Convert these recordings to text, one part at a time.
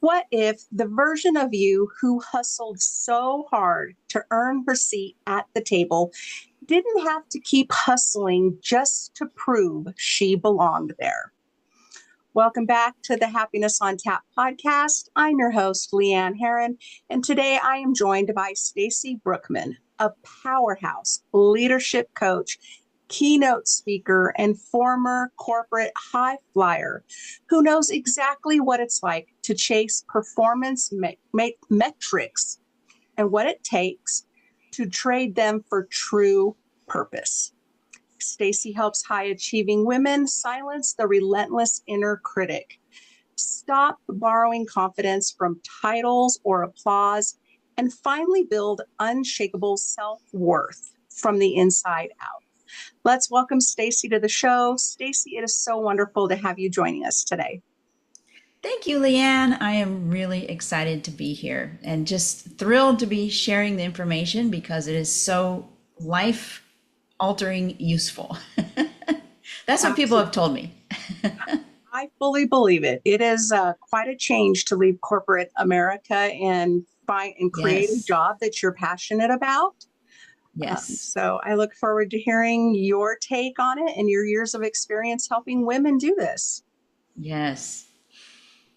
What if the version of you who hustled so hard to earn her seat at the table didn't have to keep hustling just to prove she belonged there? Welcome back to the Happiness on Tap podcast. I'm your host, Leann Herron, and today I am joined by Stacy Brookman, a powerhouse leadership coach, keynote speaker, and former corporate high flyer who knows exactly what it's like to chase performance metrics and what it takes to trade them for true purpose. Stacy helps high achieving women silence the relentless inner critic, stop borrowing confidence from titles or applause, and finally build unshakable self-worth from the inside out. Let's welcome Stacy to the show. Stacy, it is so wonderful to have you joining us today. Thank you, Leann. I am really excited to be here and just thrilled to be sharing the information because it is so life altering useful. That's what people have told me. I fully believe it. It is quite a change to leave corporate America and find and create a Yes. job that you're passionate about. Yes. So I look forward to hearing your take on it and your years of experience helping women do this. Yes.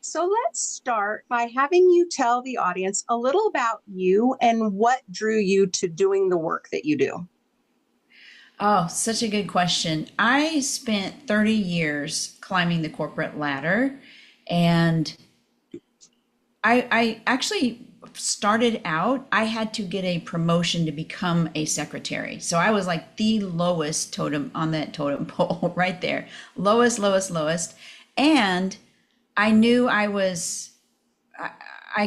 So let's start by having you tell the audience a little about you and what drew you to doing the work that you do. Oh, such a good question. I spent 30 years climbing the corporate ladder, and I actually started out, I had to get a promotion to become a secretary. So I was like the lowest totem on that totem pole right there. Lowest, lowest, lowest. And I knew I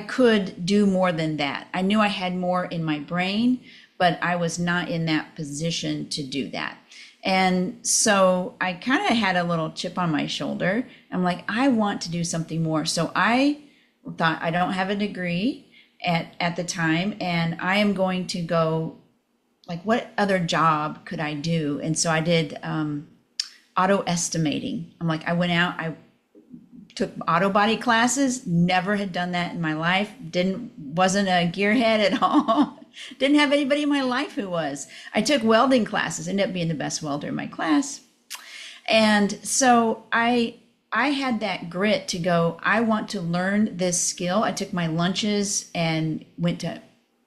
could do more than that. I knew I had more in my brain, but I was not in that position to do that. And so I kind of had a little chip on my shoulder. I'm like, I want to do something more. So I thought, I don't have a degree at the time, and I am going to go, like, what other job could I do? And so I did auto estimating. I'm like, I went out, I took auto body classes, never had done that in my life, wasn't a gearhead at all. Didn't have anybody in my life who was. I took welding classes, ended up being the best welder in my class. And so I had that grit to go, I want to learn this skill. I took my lunches and went to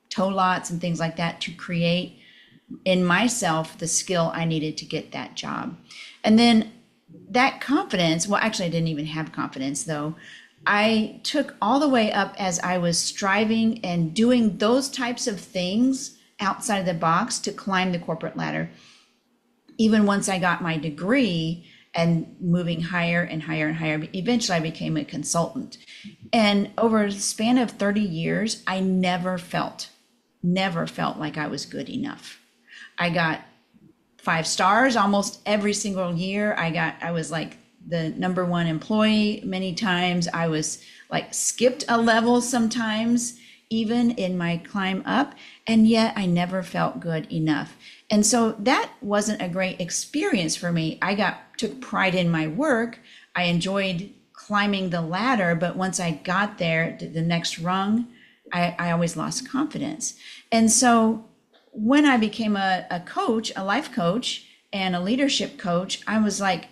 tow lots and things like that to create in myself the skill I needed to get that job. And then that confidence, well, actually, I didn't even have confidence though. I took all the way up as I was striving and doing those types of things outside of the box to climb the corporate ladder. Even once I got my degree and moving higher and higher and higher, eventually I became a consultant. And over the span of 30 years, I never felt like I was good enough. I got 5 stars almost every single year. I was like the number one employee many times. I was like skipped a level sometimes, even in my climb up, and yet I never felt good enough. And so that wasn't a great experience for me. Took pride in my work. I enjoyed climbing the ladder, but once I got there to the next rung, I always lost confidence. And so when I became a coach, a life coach and a leadership coach, I was like,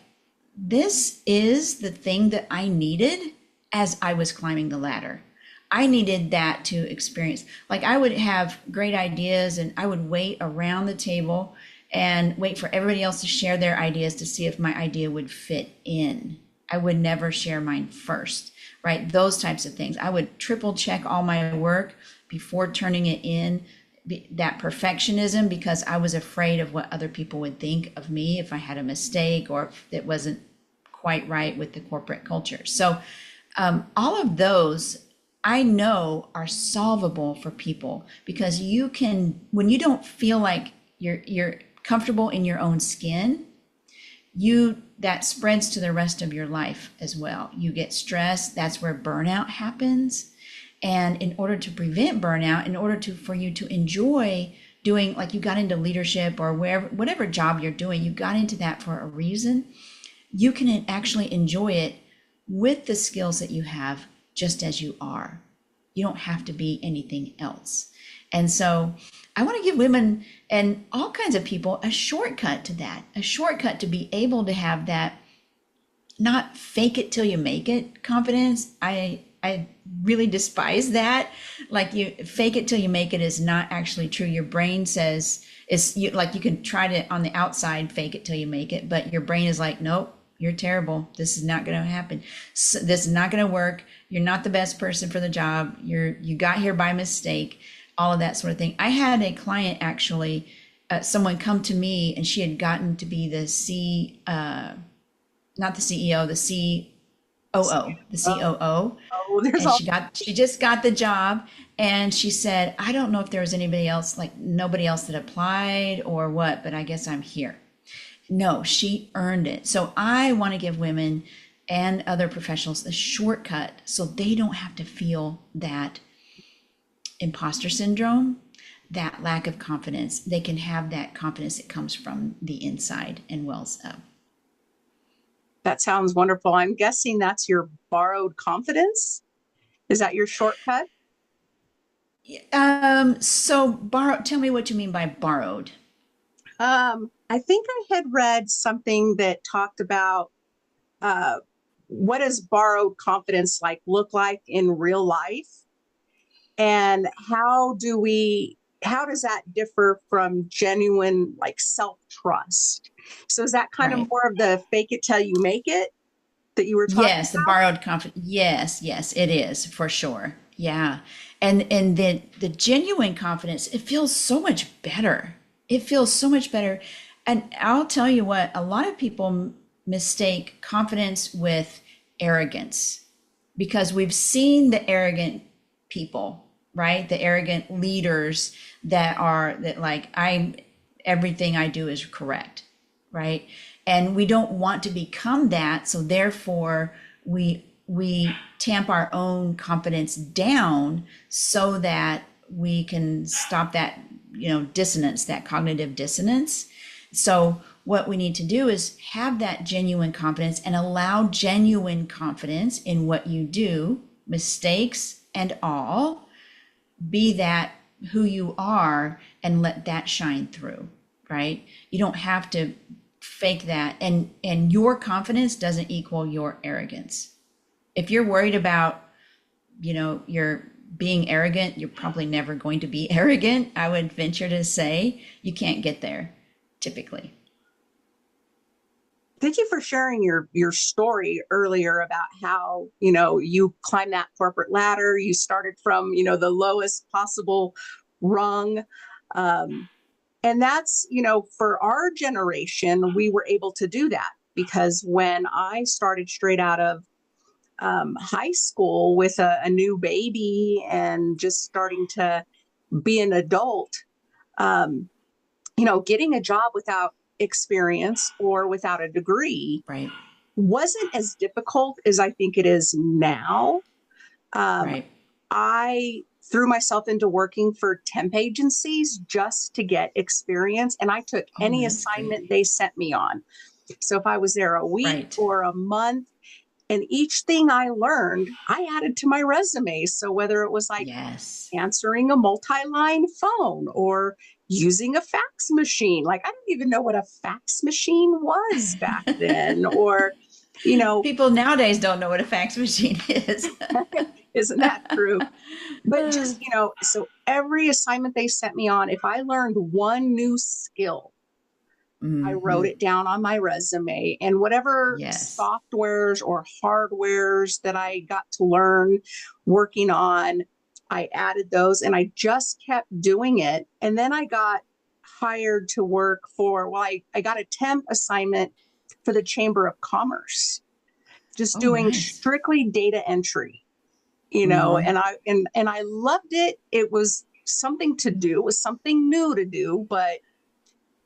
this is the thing that I needed as I was climbing the ladder. I needed that to experience. Like, I would have great ideas and I would wait around the table and wait for everybody else to share their ideas to see if my idea would fit in. I would never share mine first, right? Those types of things. I would triple check all my work before turning it in. That perfectionism, because I was afraid of what other people would think of me if I had a mistake or if it wasn't quite right with the corporate culture. So all of those I know are solvable for people, because you can, when you don't feel like you're comfortable in your own skin, that spreads to the rest of your life as well. You get stressed. That's where burnout happens. And in order to prevent burnout, for you to enjoy doing, like, you got into leadership or whatever job you're doing, you got into that for a reason. You can actually enjoy it with the skills that you have just as you are. You don't have to be anything else. And so I want to give women and all kinds of people a shortcut to that, a shortcut to be able to have that not fake it till you make it confidence. I really despise that. Like, you fake it till you make it is not actually true. Your brain says like you can try to on the outside fake it till you make it, but your brain is like, nope, you're terrible. This is not going to happen. So this is not going to work. You're not the best person for the job. You got here by mistake. All of that sort of thing. I had a client actually, someone come to me, and she had gotten to be not the CEO, the COO, the COO. Oh, there's And all. she just got the job, and she said, I don't know if there was anybody else, like nobody else that applied or what, but I guess I'm here. No, she earned it. So I want to give women and other professionals a shortcut so they don't have to feel that imposter syndrome, that lack of confidence. They can have that confidence that comes from the inside and wells up. That sounds wonderful. I'm guessing that's your borrowed confidence. Is that your shortcut? Tell me what you mean by borrowed. I think I had read something that talked about what does borrowed confidence look like in real life, and how does that differ from genuine self-trust? So is that kind of Right. more of the fake it till you make it that you were talking Yes, the about? borrowed confidence. Yes, it is for sure. Yeah. And the genuine confidence, it feels so much better. It feels so much better. And I'll tell you what, a lot of people mistake confidence with arrogance, because we've seen the arrogant people, right? The arrogant leaders that like, everything I do is correct, right? And we don't want to become that. So therefore we tamp our own confidence down so that we can stop that, dissonance, that cognitive dissonance. So what we need to do is have that genuine confidence and allow genuine confidence in what you do, mistakes and all. Be that who you are and let that shine through, right? You don't have to fake that. And your confidence doesn't equal your arrogance. If you're worried about, you're being arrogant, you're probably never going to be arrogant. I would venture to say you can't get there typically. Thank you for sharing your story earlier about how, you climbed that corporate ladder. You started from, the lowest possible rung. And that's, for our generation, we were able to do that because when I started straight out of high school with a new baby and just starting to be an adult, getting a job without experience or without a degree Right. wasn't as difficult as I think it is now. Um, Right. I threw myself into working for temp agencies just to get experience, and I took Oh, any that's great. assignment they sent me on. So if I was there a week Right. or a month, and each thing I learned, I added to my resume. So whether it was Yes. answering a multi-line phone or using a fax machine, I didn't even know what a fax machine was back then, or, People nowadays don't know what a fax machine is. isn't that true? But just, so every assignment they sent me on, if I learned one new skill, I wrote Hmm. it down on my resume, and whatever Yes. softwares or hardwares that I got to learn working on, I added those and I just kept doing it. And then I got hired to work I got a temp assignment for the Chamber of Commerce, just Oh, doing nice. strictly data entry, Hmm. and I loved it. It was something to do, it was something new to do, but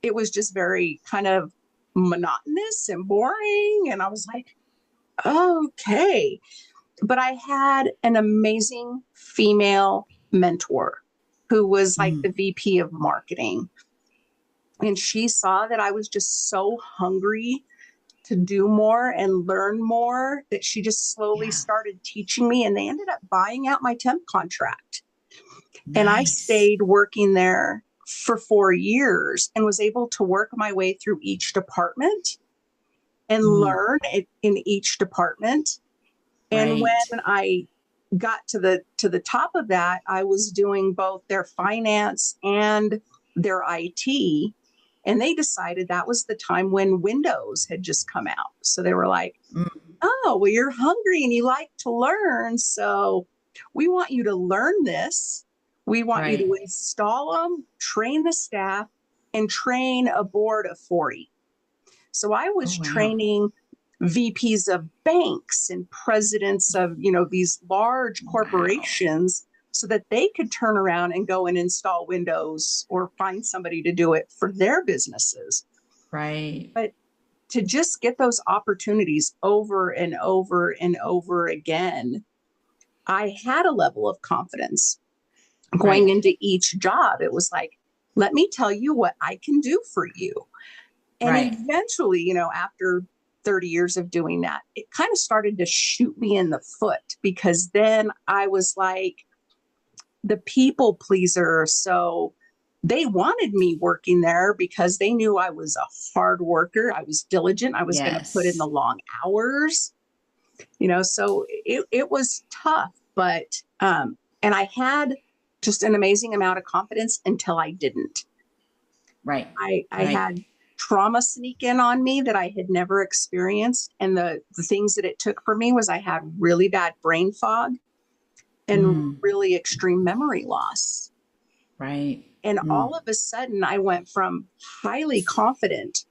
it was just very kind of monotonous and boring. And I was like, okay. But I had an amazing female mentor who was like Mm. the VP of marketing. And she saw that I was just so hungry to do more and learn more that she just slowly Yeah. started teaching me, and they ended up buying out my temp contract. And I Nice. stayed working there for 4 years and was able to work my way through each department and Mm, learn in each department. And right. when I got to the top of that, I was doing both their finance and their IT. And they decided that was the time when Windows had just come out. So they were like, Mm, oh, well, you're hungry and you like to learn. So we want you to learn this. We want you right. to install them, train the staff, and train a board of 40. So I Oh, was wow. training VPs of banks and presidents of, these large Wow. corporations so that they could turn around and go and install Windows or find somebody to do it for their businesses. Right. But to just get those opportunities over and over and over again, I had a level of confidence going Right. into each job. It was like, let me tell you what I can do for you. And Right. eventually, after 30 years of doing that, it kind of started to shoot me in the foot because then I was like the people pleaser. So they wanted me working there because they knew I was a hard worker. I was diligent. I was going to put in the Yes. long hours, so it was tough, but, and I had just an amazing amount of confidence until I didn't. Right. I Right. had trauma sneak in on me that I had never experienced. And the things that it took for me was I had really bad brain fog and Mm, really extreme memory loss. right. And Mm, all of a sudden, I went from highly confident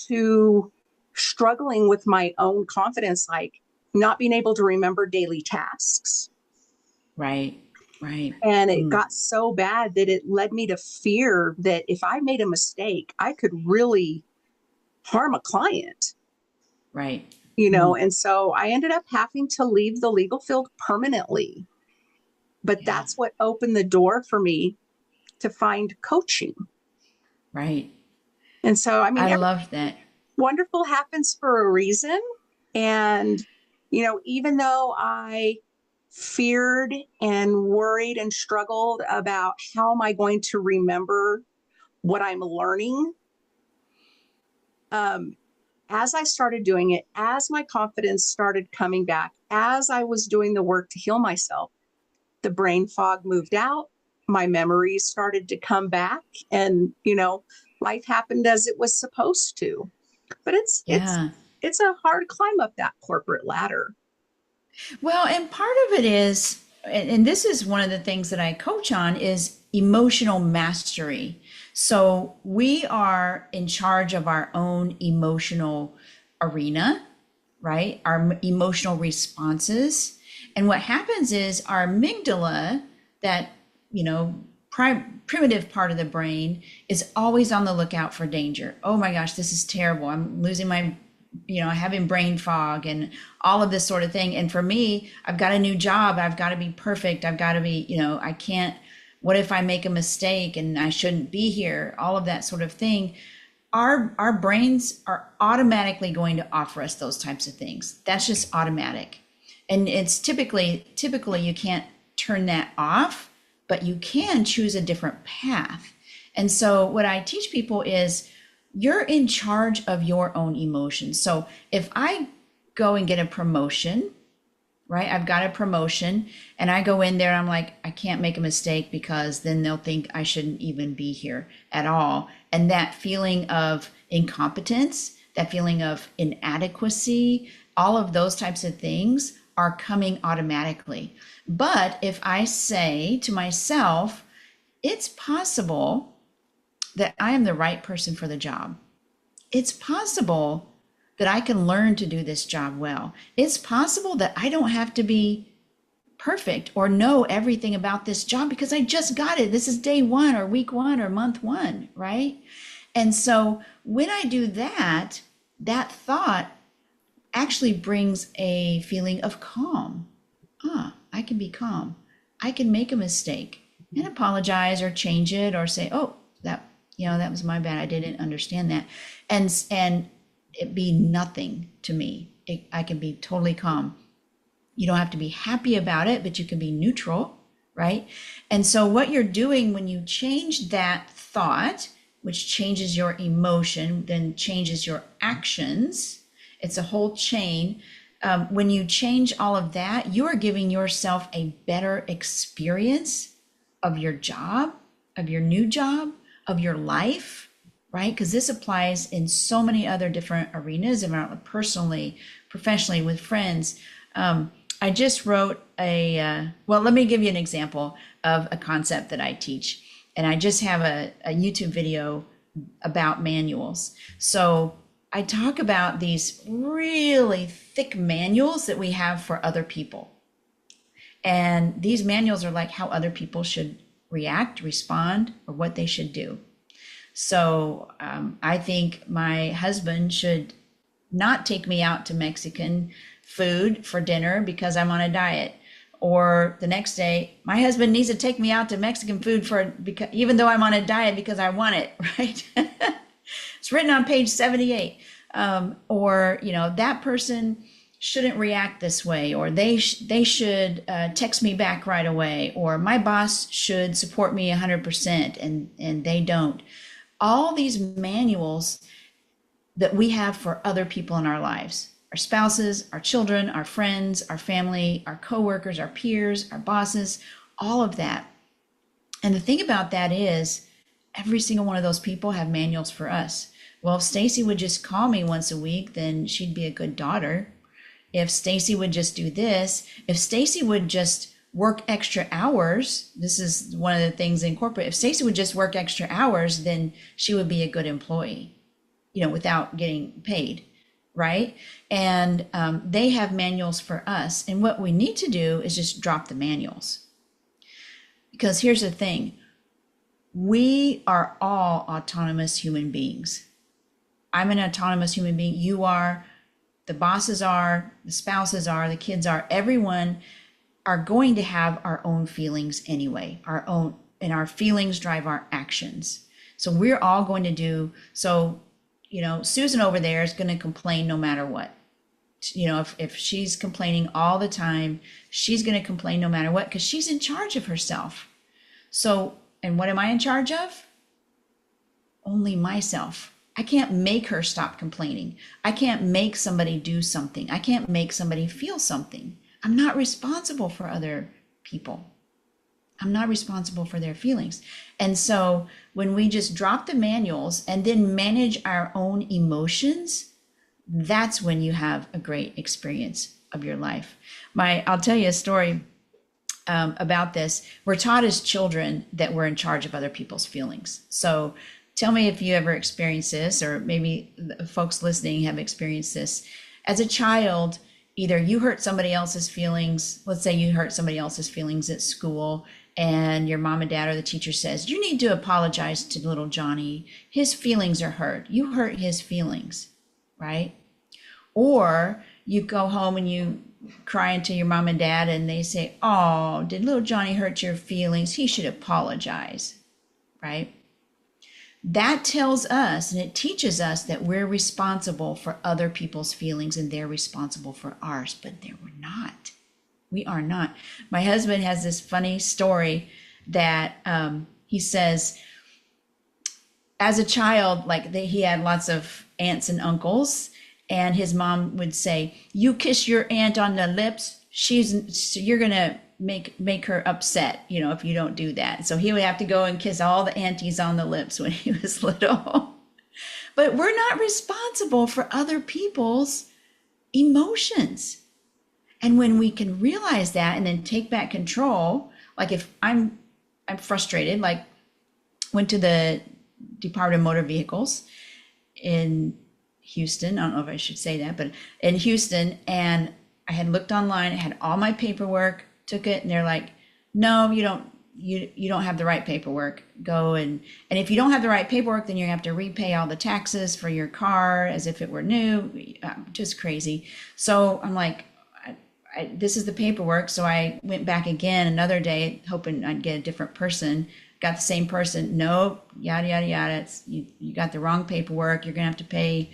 to struggling with my own confidence, like not being able to remember daily tasks. right. Right. And it Mm, got so bad that it led me to fear that if I made a mistake, I could really harm a client. right. Mm, And so I ended up having to leave the legal field permanently. But yeah. that's what opened the door for me to find coaching. Right. And so, I mean, I everything love that. wonderful happens for a reason. And, even though I feared and worried and struggled about how am I going to remember what I'm learning, um, as I started doing it, as my confidence started coming back, as I was doing the work to heal myself, the brain fog moved out, my memories started to come back, and life happened as it was supposed to. But Yeah. it's a hard climb up that corporate ladder. Well, and part of it is, and this is one of the things that I coach on, is emotional mastery. So we are in charge of our own emotional arena, right? Our emotional responses. And what happens is our amygdala, that, primitive part of the brain, is always on the lookout for danger. Oh my gosh, this is terrible. I'm losing my, having brain fog and all of this sort of thing. And for me, I've got a new job. I've got to be perfect. I've got to be, I can't, what if I make a mistake and I shouldn't be here? All of that sort of thing. Our brains are automatically going to offer us those types of things. That's just automatic. And it's typically you can't turn that off, but you can choose a different path. And so what I teach people is you're in charge of your own emotions. So if I go and get a promotion, right? I've got a promotion and I go in there and I'm like, I can't make a mistake because then they'll think I shouldn't even be here at all. And that feeling of incompetence, that feeling of inadequacy, all of those types of things are coming automatically. But if I say to myself, it's possible that I am the right person for the job. It's possible that I can learn to do this job well. It's possible that I don't have to be perfect or know everything about this job because I just got it. This is day one or week one or month one, right? And so when I do that, that thought actually brings a feeling of calm. I can be calm. I can make a mistake and apologize or change it or say, oh, that was my bad. I didn't understand that. And it be nothing to me. I can be totally calm. You don't have to be happy about it, but you can be neutral, right? And so what you're doing when you change that thought, which changes your emotion, then changes your actions, it's a whole chain. When you change all of that, you are giving yourself a better experience of your job, of your new job, of your life, right? Because this applies in so many other different arenas, personally, professionally, with friends. I just wrote well, let me give you an example of a concept that I teach. And I just have a YouTube video about manuals. So I talk about these really thick manuals that we have for other people. And these manuals are like how other people should react, respond, or what they should do. So I think my husband should not take me out to Mexican food for dinner because I'm on a diet. Or the next day, my husband needs to take me out to Mexican food because even though I'm on a diet because I want it, right? It's written on page 78. Or, that person shouldn't react this way, or they should text me back right away, or my boss should support me 100% and they don't. All these manuals that we have for other people in our lives, our spouses, our children, our friends, our family, our coworkers, our peers, our bosses, all of that. And the thing about that is every single one of those people have manuals for us. Well, if Stacy would just call me once a week, then she'd be a good daughter. If Stacy would just do this, if Stacy would just work extra hours, this is one of the things in corporate, if Stacy would just work extra hours, then she would be a good employee, without getting paid, right? And they have manuals for us. And what we need to do is just drop the manuals. Because here's the thing, we are all autonomous human beings. I'm an autonomous human being. You are, the bosses are, the spouses are, the kids are, everyone are going to have our own feelings anyway, and our feelings drive our actions. So we're all going to do, Susan over there is going to complain no matter what. If she's complaining all the time, she's going to complain no matter what, because she's in charge of herself. So, and what am I in charge of? Only myself. I can't make her stop complaining. I can't make somebody do something. I can't make somebody feel something. I'm not responsible for other people. I'm not responsible for their feelings. And so when we just drop the manuals and then manage our own emotions, that's when you have a great experience of your life. I'll tell you a story about this. We're taught as children that we're in charge of other people's feelings. So tell me if you ever experienced this, or maybe the folks listening have experienced this. As a child, either you hurt somebody else's feelings. Let's say you hurt somebody else's feelings at school, and your mom and dad or the teacher says, you need to apologize to little Johnny. His feelings are hurt. You hurt his feelings, right? Or you go home and you cry into your mom and dad and they say, oh, did little Johnny hurt your feelings? He should apologize, right? That tells us, and it teaches us, that we're responsible for other people's feelings and they're responsible for ours, but we're not. We are not. My husband has this funny story that he says, as a child, he had lots of aunts and uncles, and his mom would say, you kiss your aunt on the lips, you're going to make her upset, if you don't do that. So he would have to go and kiss all the aunties on the lips when he was little. But we're not responsible for other people's emotions. And when we can realize that and then take back control, like if I'm frustrated, went to the Department of Motor Vehicles in Houston. I don't know if I should say that, but in Houston, and I had looked online, I had all my paperwork, took it, and they're like, no, you don't have the right paperwork. Go and if you don't have the right paperwork, then you have to repay all the taxes for your car as if it were new. Just crazy. So I'm like, this is the paperwork. So I went back again another day, hoping I'd get a different person. Got the same person. Nope, yada, yada, yada. You got the wrong paperwork. You're going to have to pay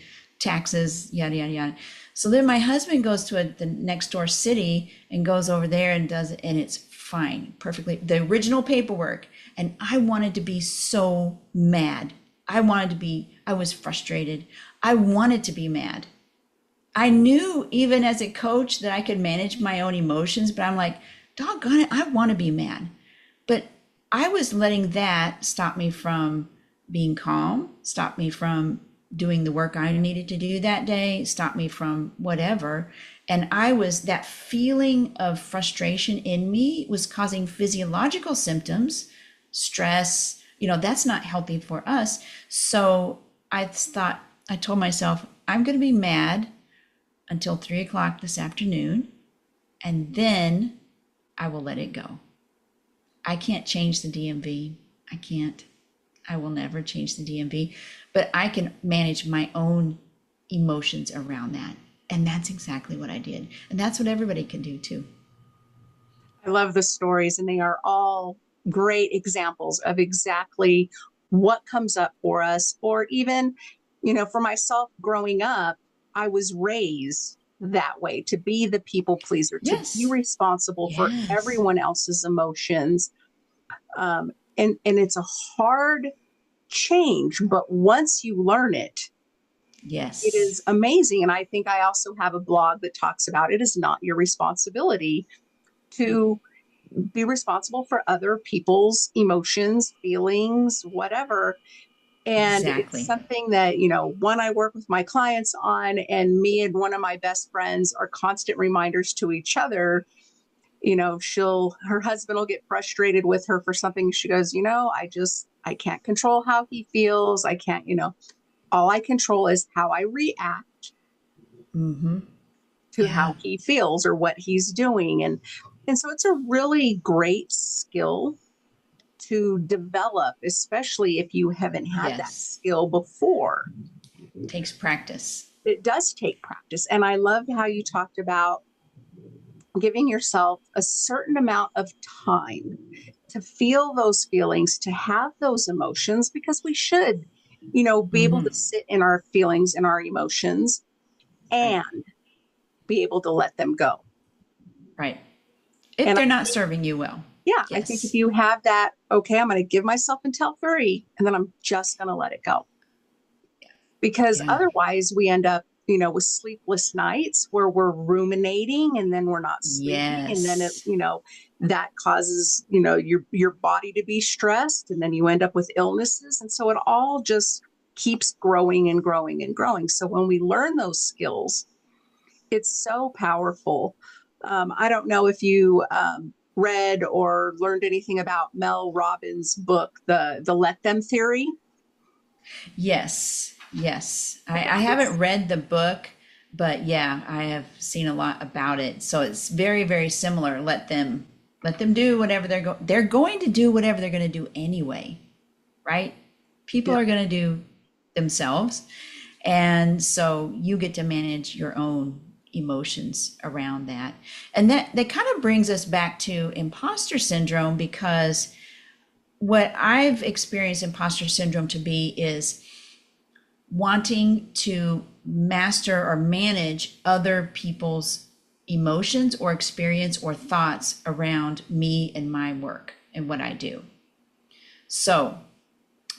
taxes, yada, yada, yada. So then my husband goes to the next door city and goes over there and does it, and it's fine, perfectly, the original paperwork. And I wanted to be so mad. I was frustrated. I wanted to be mad. I knew even as a coach that I could manage my own emotions, but I'm like, doggone it, I want to be mad. But I was letting that stop me from being calm, stop me from doing the work I needed to do that day, stop me from whatever. And that feeling of frustration in me was causing physiological symptoms, stress, that's not healthy for us. So I told myself, I'm going to be mad until 3 o'clock this afternoon, and then I will let it go. I can't change the DMV. I can't. I will never change the DMV, but I can manage my own emotions around that. And that's exactly what I did. And that's what everybody can do too. I love the stories, and they are all great examples of exactly what comes up for us. Or even, for myself growing up, I was raised that way, to be the people pleaser, to be Yes. responsible for Yes. everyone else's emotions. And it's a hard change, but once you learn it, it Yes. is amazing. And I think I also have a blog that talks about it is not your responsibility to be responsible for other people's emotions, feelings, whatever. And it's Exactly. something that, one I work with my clients on, and me and one of my best friends are constant reminders to each other. Her husband will get frustrated with her for something. She goes, I can't control how he feels. I can't, all I control is how I react Mm-hmm. to Yeah. how he feels or what he's doing. And so it's a really great skill to develop, especially if you haven't had that Yes. skill before. Takes practice. It does take practice. And I loved how you talked about giving yourself a certain amount of time to feel those feelings, to have those emotions, because we should, be able Mm-hmm. to sit in our feelings and our emotions Right. and be able to let them go. Right. If And they're not serving you well. I think if Yes. you have that, okay, I'm going to give myself until 3 and then I'm just going to let it go. Because Yeah. otherwise we end up, with sleepless nights where we're ruminating and then we're not sleeping. And then Yes. that causes, your body to be stressed, and then you end up with illnesses. And so it all just keeps growing and growing and growing. So when we learn those skills, it's so powerful. I don't know if you read or learned anything about Mel Robbins' book, the Let Them Theory. Yes. Yes. I It's haven't read the book, but yeah, I have seen a lot about it. So it's very, very similar. Let them do whatever they're going to do whatever they're going to do anyway, right? People yeah, are going to do themselves. And so you get to manage your own emotions around that. And that kind of brings us back to imposter syndrome, because what I've experienced imposter syndrome to be is wanting to master or manage other people's emotions or experience or thoughts around me and my work and what I do. So,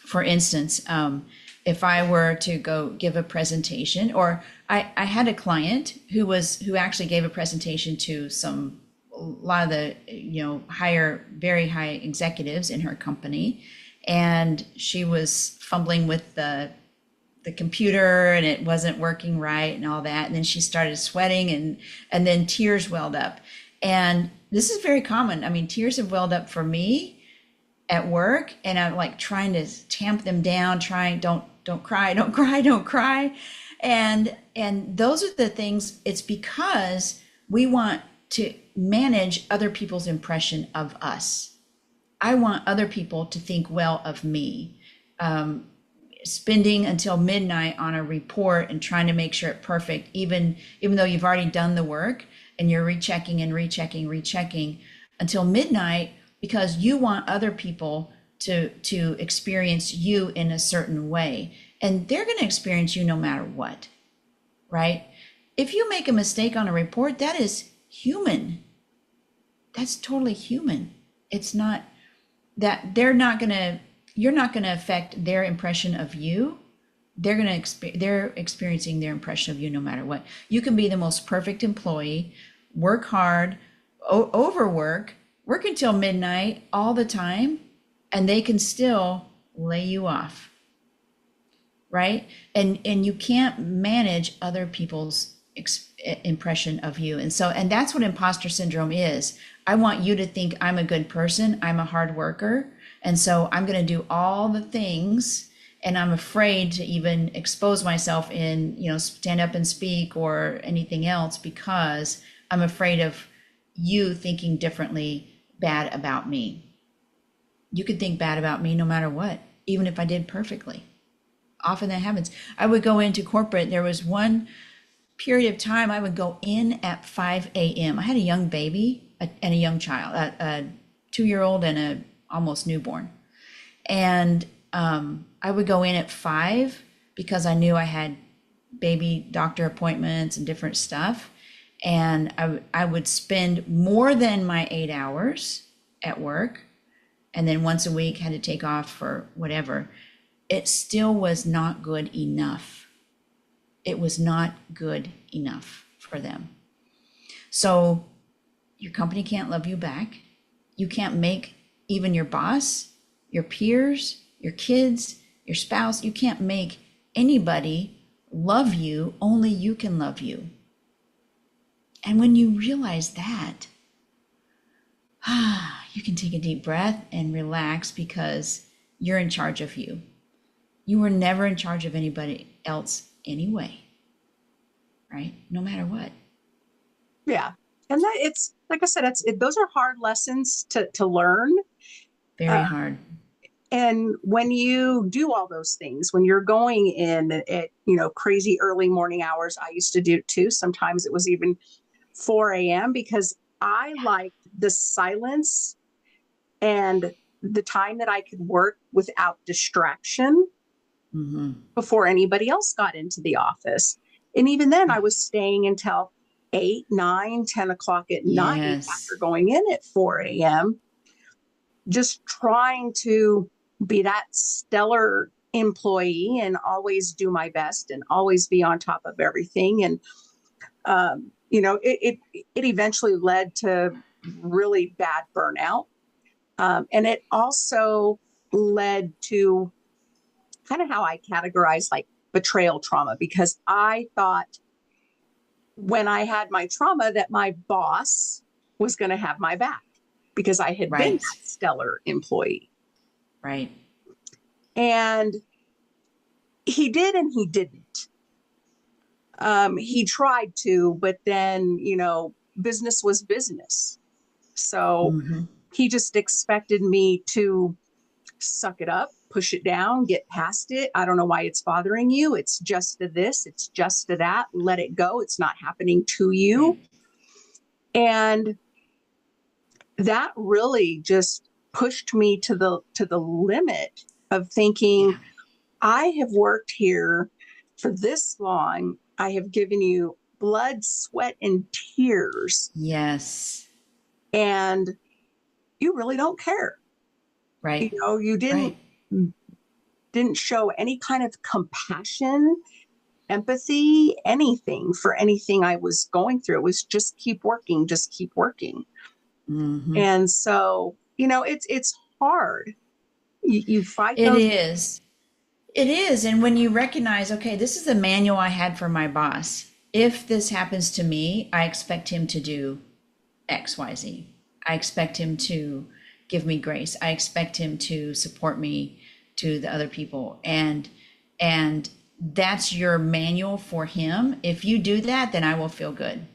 for instance, if I were to go give a presentation, or I had a client who actually gave a presentation to a lot of the very high executives in her company, and she was fumbling with the computer and it wasn't working right and all that, and then she started sweating, and then tears welled up. And this is very common. I mean, tears have welled up for me at work, and I'm like trying to tamp them down, trying don't cry, don't cry, don't cry. And those are the things. It's because we want to manage other people's impression of us. I want other people to think well of me. Spending until midnight on a report and trying to make sure it's perfect, even though you've already done the work, and you're rechecking and rechecking until midnight, because you want other people to experience you in a certain way, and they're going to experience you no matter what. right? If you make a mistake on a report, that is human. That's totally human. It's not that you're not going to affect their impression of you. They're experiencing their impression of you no matter what. You can be the most perfect employee, work hard, overwork, work until midnight all the time, and they can still lay you off, right? And you can't manage other people's impression of you. And that's what imposter syndrome is. I want you to think I'm a good person, I'm a hard worker, and so I'm going to do all the things, and I'm afraid to even expose myself in, stand up and speak or anything else, because I'm afraid of you thinking differently, bad about me. You could think bad about me no matter what, even if I did perfectly. Often that happens. I would go into corporate. There was one period of time I would go in at 5 a.m. I had a young baby and a young child, a 2-year-old and a almost newborn. And I would go in at 5 because I knew I had baby doctor appointments and different stuff. And I would spend more than my 8 hours at work. And then once a week had to take off for whatever. It still was not good enough. It was not good enough for them. So your company can't love you back. You can't make even your boss, your peers, your kids, your spouse, you can't make anybody love you. Only you can love you. And when you realize that, you can take a deep breath and relax, because you're in charge of you. You were never in charge of anybody else anyway, right? No matter what. Yeah. And that it's, like I said, those are hard lessons to learn. Very hard. And when you do all those things, when you're going in at, crazy early morning hours, I used to do it too. Sometimes it was even 4 a.m. because I liked the silence and the time that I could work without distraction before anybody else got into the office. And even then I was staying until 8, 9, 10 o'clock at night after going in at 4 a.m. just trying to be that stellar employee and always do my best and always be on top of everything. And, it eventually led to really bad burnout. And it also led to kind of how I categorize like betrayal trauma, because I thought when I had my trauma that my boss was going to have my back because I had been that stellar employee. Right. And he did and he didn't. He tried to, but then, business was business. So he just expected me to suck it up, push it down, get past it. I don't know why it's bothering you. It's just to this, it's just to that. Let it go. It's not happening to you. Right. And that really just pushed me to the limit of thinking, I have worked here for this long. I have given you blood, sweat, and tears. Yes. And you really don't care. Right. You didn't show any kind of compassion, empathy, anything for anything I was going through. It was just keep working, just keep working. And so, it's hard. You fight those. It is. And when you recognize, okay, this is the manual I had for my boss. If this happens to me, I expect him to do X, Y, Z. I expect him to give me grace. I expect him to support me to the other people. And that's your manual for him. If you do that, then I will feel good.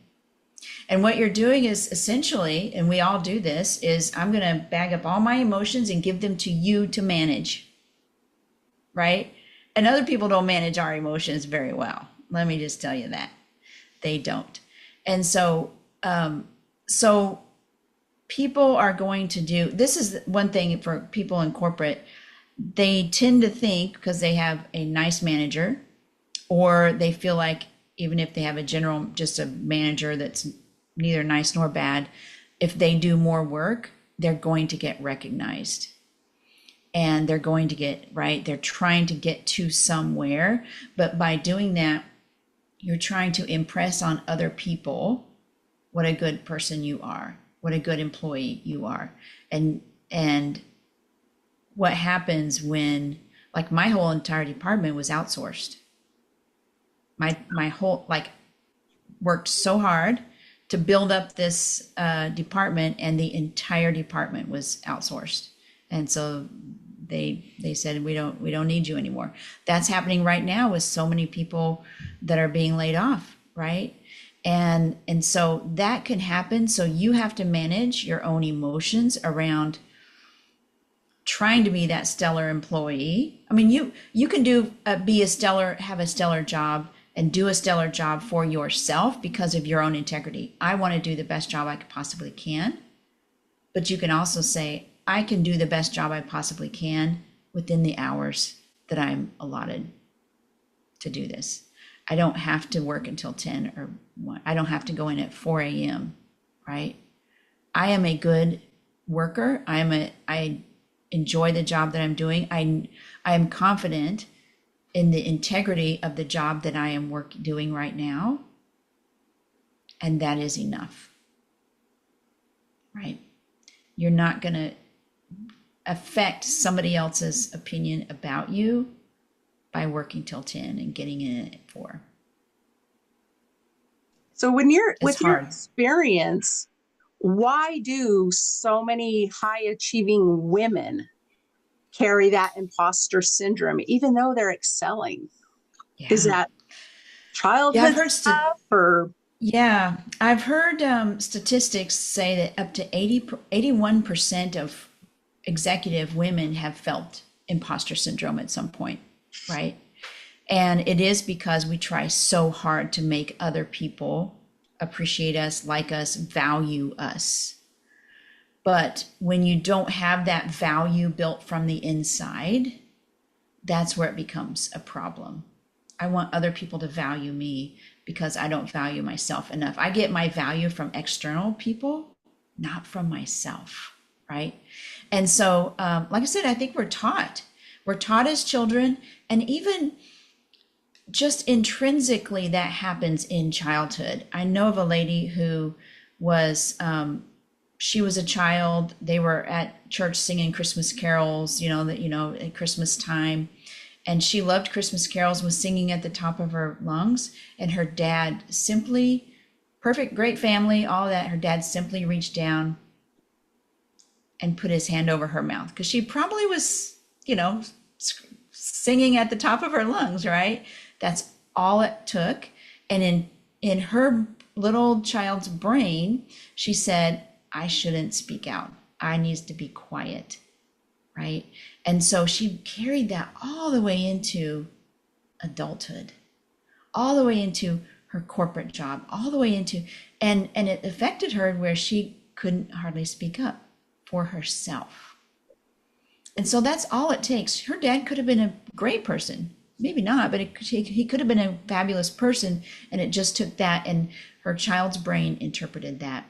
And what you're doing is essentially, and we all do this, is I'm going to bag up all my emotions and give them to you to manage. Right? And other people don't manage our emotions very well. Let me just tell you that. They don't. And so people are going to do, this is one thing for people in corporate, they tend to think because they have a nice manager or they feel like even if they have just a manager that's neither nice nor bad, if they do more work, they're going to get recognized. And they're going to get, right, they're trying to get to somewhere. But by doing that, you're trying to impress on other people what a good person you are, what a good employee you are. And what happens when, like, my whole entire department was outsourced. My whole, like, worked so hard to build up this department, and the entire department was outsourced. And so they said, we don't need you anymore. That's happening right now with so many people that are being laid off, right? And so that can happen. So you have to manage your own emotions around trying to be that stellar employee. I mean, you can have a stellar job and do a stellar job for yourself because of your own integrity. I want to do the best job I possibly can. But you can also say, I can do the best job I possibly can within the hours that I'm allotted to do this. I don't have to work until 10 or 1. I don't have to go in at 4 a.m., right? I am a good worker. I enjoy the job that I'm doing. I am confident in the integrity of the job that I am doing right now. And that is enough, right? You're not going to affect somebody else's opinion about you by working till 10 and getting in at 4. So with your experience, why do so many high achieving women carry that imposter syndrome, even though they're excelling? Yeah. Is that childhood stuff or? Yeah, I've heard statistics say that up to 81% of executive women have felt imposter syndrome at some point, right? And it is because we try so hard to make other people appreciate us, like us, value us. But when you don't have that value built from the inside, that's where it becomes a problem. I want other people to value me because I don't value myself enough. I get my value from external people, not from myself, right? And so, like I said, I think we're taught as children, and even just intrinsically that happens in childhood. I know of a lady who was, she was a child. They were at church singing Christmas carols, at Christmas time. And she loved Christmas carols, was singing at the top of her lungs. And her dad simply, perfect, great family, all that. Her dad simply reached down and put his hand over her mouth because she probably was, singing at the top of her lungs, right? That's all it took. And in her little child's brain, she said, I shouldn't speak out. I need to be quiet, right? And so she carried that all the way into adulthood, all the way into her corporate job, all the way into, and it affected her where she couldn't hardly speak up for herself. And so that's all it takes. Her dad could have been a great person, maybe not, but he could have been a fabulous person. And it just took that, and her child's brain interpreted that.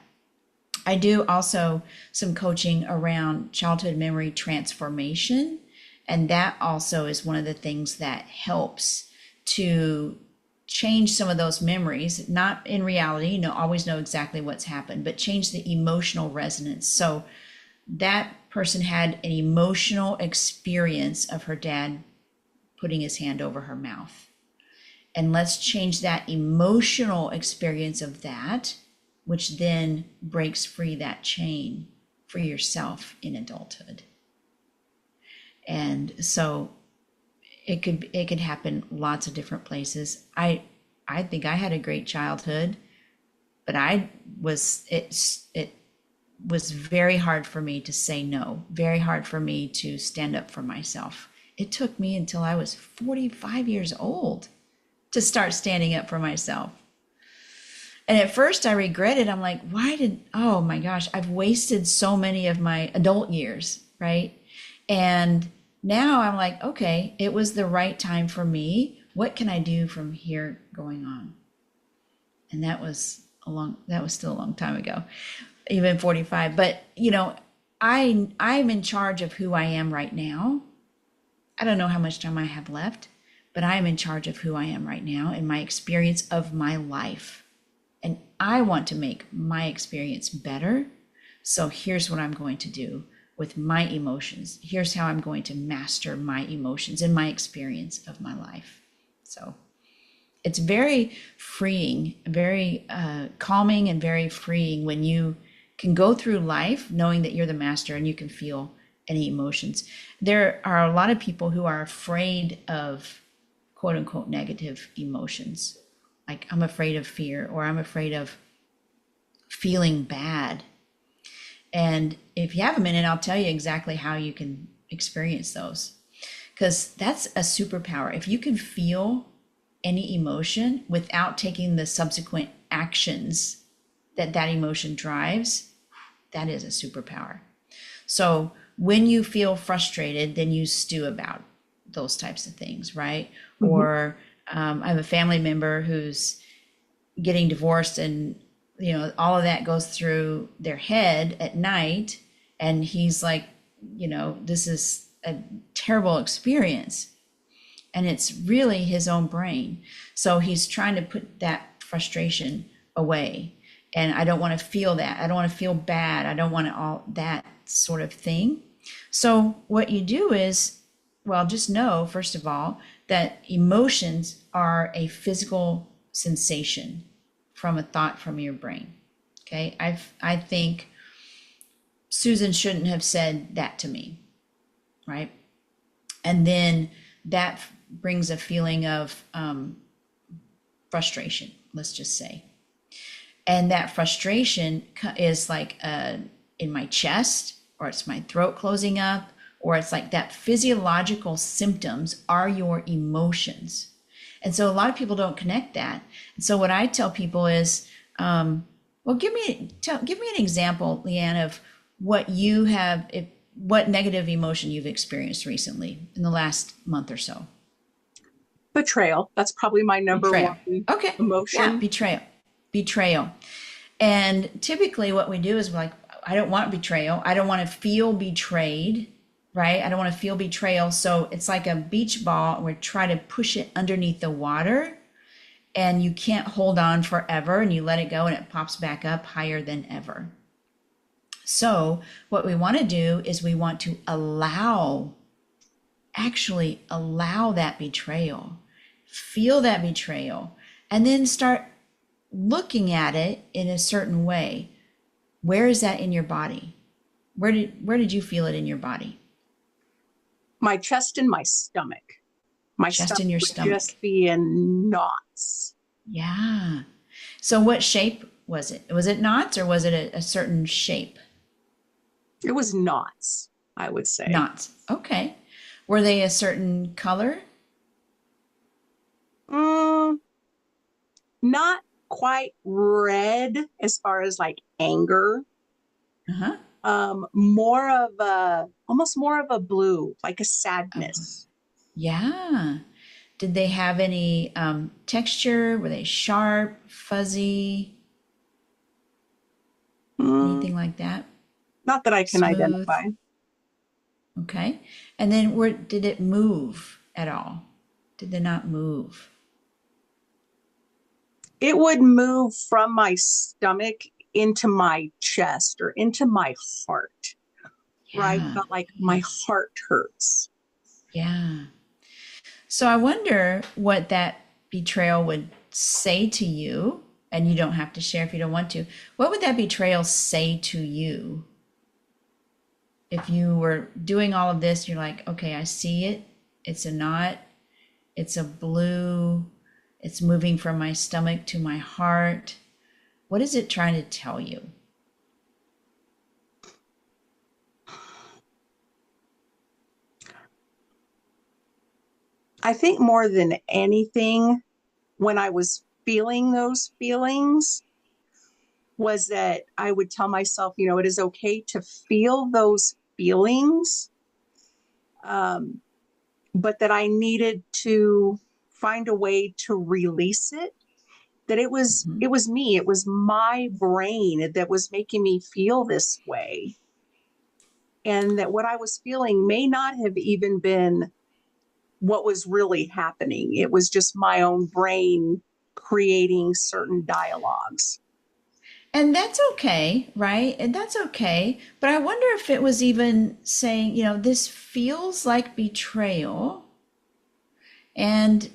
I do also some coaching around childhood memory transformation. And that also is one of the things that helps to change some of those memories, not in reality, always know exactly what's happened, but change the emotional resonance. So that person had an emotional experience of her dad putting his hand over her mouth. And let's change that emotional experience of that, which then breaks free that chain for yourself in adulthood. And so it could happen lots of different places. I think I had a great childhood, but it was very hard for me to say no, very hard for me to stand up for myself. It took me until I was 45 years old to start standing up for myself. And at first I regretted, I'm like, oh my gosh, I've wasted so many of my adult years, right? And now I'm like, okay, it was the right time for me. What can I do from here going on? And that was still a long time ago, even 45. But, you know, I'm in charge of who I am right now. I don't know how much time I have left, but I am in charge of who I am right now and my experience of my life. And I want to make my experience better. So here's what I'm going to do with my emotions. Here's how I'm going to master my emotions and my experience of my life. So it's very freeing, very calming and very freeing when you can go through life knowing that you're the master and you can feel any emotions. There are a lot of people who are afraid of quote unquote negative emotions. Like, I'm afraid of fear, or I'm afraid of feeling bad. And if you have a minute, I'll tell you exactly how you can experience those. Because that's a superpower. If you can feel any emotion without taking the subsequent actions that that emotion drives, that is a superpower. So when you feel frustrated, then you stew about those types of things, right? Mm-hmm. Or I have a family member who's getting divorced, and you know, all of that goes through their head at night, and he's like, you know, this is a terrible experience, and it's really his own brain. So he's trying to put that frustration away. And I don't want to feel that. I don't want to feel bad. I don't want all that sort of thing. So what you do is, well, just know, first of all, that emotions are a physical sensation from a thought from your brain. Okay. I think Susan shouldn't have said that to me. Right. And then that brings a feeling of frustration, let's just say. And that frustration is like in my chest, or it's my throat closing up, or it's like that physiological symptoms are your emotions. And so a lot of people don't connect that. And so what I tell people is, well, give me an example, Leann, of what you have, what negative emotion you've experienced recently in the last month or so. Betrayal. That's probably my number Betrayal. one Okay. emotion. Yeah, betrayal. And typically what we do is we're like, I don't want betrayal. I don't want to feel betrayed, right? I don't want to feel betrayal. So it's like a beach ball, and we try to push it underneath the water, and you can't hold on forever, and you let it go and it pops back up higher than ever. So what we want to do is we want to actually allow that betrayal, feel that betrayal, and then start looking at it in a certain way. Where is that in your body? Where did you feel it in your body? My chest and my stomach. My Chest stomach in your would stomach. just be in knots. Yeah. So what shape was it? Was it knots, or was it a certain shape? It was knots, I would say. Knots. Okay. Were they a certain color? Not quite red as far as like anger. Uh-huh. Almost more of a blue, like a sadness. Yeah. Did they have any texture? Were they sharp, fuzzy? Anything like that? Not that I can Smooth? identify. Okay. And then did it move at all? Did they not move? It would move from my stomach into my chest or into my heart, right? Yeah. But like my heart hurts. Yeah. So I wonder what that betrayal would say to you, and you don't have to share if you don't want to. What would that betrayal say to you? If you were doing all of this, you're like, okay, I see it. It's a knot. It's a blue. It's moving from my stomach to my heart. What is it trying to tell you? I think more than anything, when I was feeling those feelings, was that I would tell myself, you know, it is okay to feel those feelings, but that I needed to find a way to release it, that it was me, it was my brain that was making me feel this way. And that what I was feeling may not have even been what was really happening. It was just my own brain creating certain dialogues. And that's okay, right? And that's okay. But I wonder if it was even saying, this feels like betrayal. And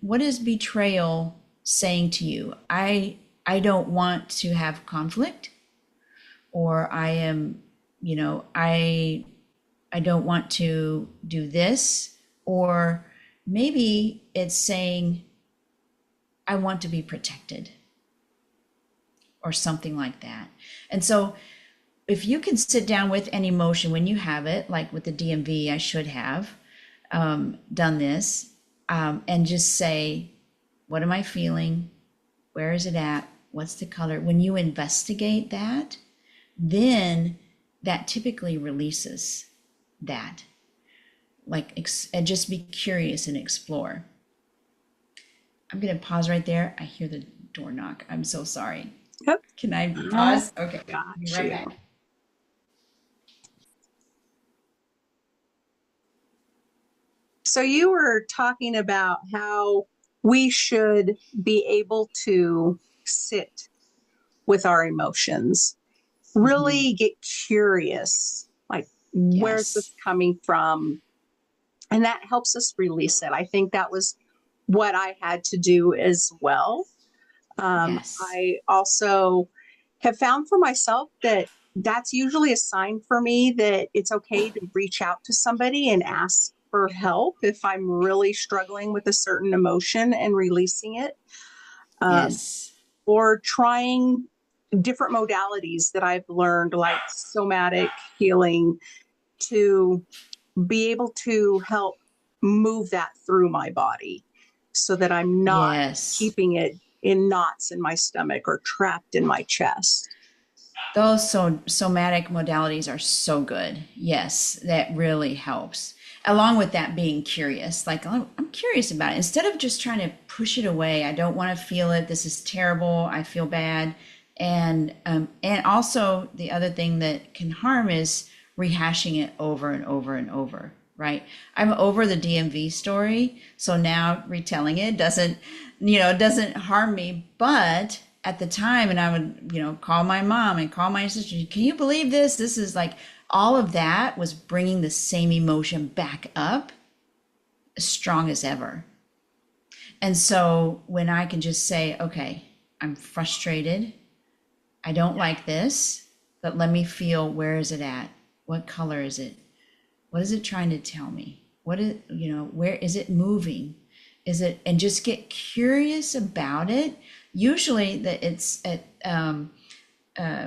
what is betrayal saying to you? I don't want to have conflict, or I am, I don't want to do this, or maybe it's saying I want to be protected, or something like that. And so if you can sit down with an emotion when you have it, like with the DMV, I should have done this, and just say, what am I feeling? Where is it at? What's the color? When you investigate that, then that typically releases that. And just be curious and explore. I'm going to pause right there. I hear the door knock. I'm so sorry. Yep. Can I pause? Okay. Got Be right you. back. So you were talking about how we should be able to sit with our emotions, really get curious, like, where's this Yes. coming from? And that helps us release it. I think that was what I had to do as well. Yes. I also have found for myself that that's usually a sign for me that it's okay to reach out to somebody and ask for help if I'm really struggling with a certain emotion and releasing it, Yes. or trying different modalities that I've learned, like somatic healing, to be able to help move that through my body so that I'm not Yes. keeping it in knots in my stomach or trapped in my chest. Those somatic modalities are so good. Yes, that really helps. Along with that, being curious, like, I'm curious about it. Instead of just trying to push it away, I don't want to feel it. This is terrible. I feel bad. And also the other thing that can harm is rehashing it over and over and over. Right? I'm over the DMV story, so now retelling it doesn't harm me. But at the time, and I would, call my mom and call my sister. Can you believe this? This is like, all of that was bringing the same emotion back up, as strong as ever. And so when I can just say, okay, I'm frustrated. I don't like this, but let me feel, where is it at? What color is it? What is it trying to tell me? Where is it moving? And just get curious about it. Usually